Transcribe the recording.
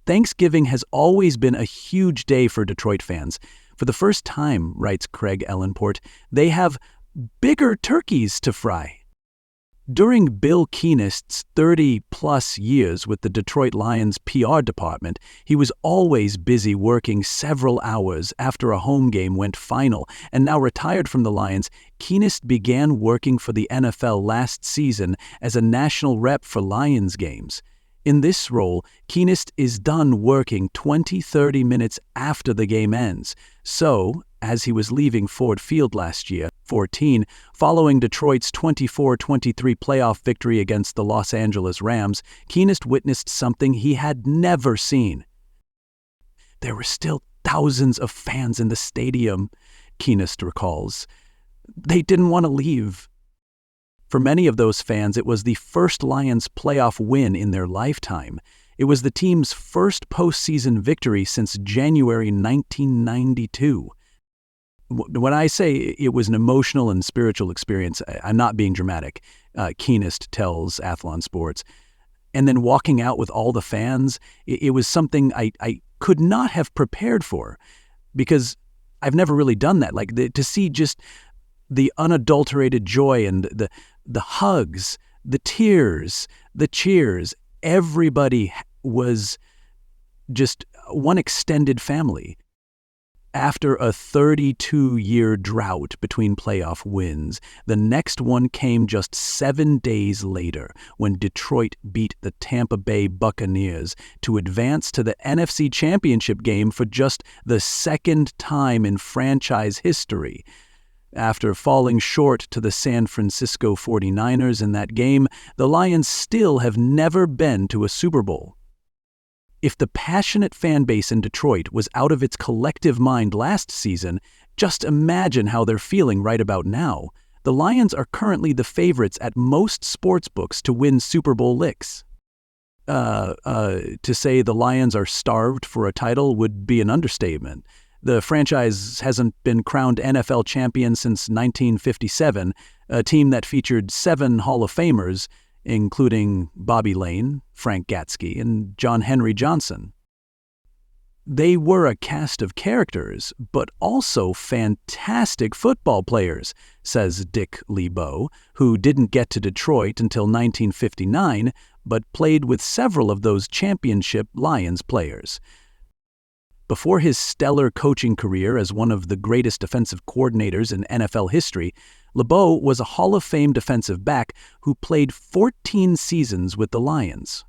Thanksgiving has always been a huge day for Detroit fans. For the first time, writes Craig Ellenport, they have bigger turkeys to fry. During Bill Keenest's 30-plus years with the Detroit Lions PR department, he was always busy working several hours after a home game went final, and now retired from the Lions, Keenest began working for the NFL last season as a national rep for Lions games. In this role, Keenest is done working 20-30 minutes after the game ends. So, as he was leaving Ford Field last year, 14, following Detroit's 24-23 playoff victory against the Los Angeles Rams, Keenest witnessed something he had never seen. There were still thousands of fans in the stadium, Keenest recalls. They didn't want to leave. For many of those fans, it was the first Lions playoff win in their lifetime. It was the team's first postseason victory since January 1992. When I say it was an emotional and spiritual experience, I'm not being dramatic, Keenest tells Athlon Sports. And then walking out with all the fans, it was something I could not have prepared for, because I've never really done that. To see just the unadulterated joy and the hugs, the tears, the cheers, everybody was just one extended family. After a 32-year drought between playoff wins, the next one came just 7 days later when Detroit beat the Tampa Bay Buccaneers to advance to the NFC Championship game for just the second time in franchise history. After falling short to the San Francisco 49ers in that game, the Lions still have never been to a Super Bowl. If the passionate fan base in Detroit was out of its collective mind last season, just imagine how they're feeling right about now. The Lions are currently the favorites at most sportsbooks to win Super Bowl licks. To say the Lions are starved for a title would be an understatement. The franchise hasn't been crowned NFL champion since 1957, a team that featured 7 Hall of Famers, including Bobby Lane, Frank Gatsky, and John Henry Johnson. They were a cast of characters, but also fantastic football players, says Dick LeBeau, who didn't get to Detroit until 1959, but played with several of those championship Lions players. Before his stellar coaching career as one of the greatest defensive coordinators in NFL history, LeBeau was a Hall of Fame defensive back who played 14 seasons with the Lions.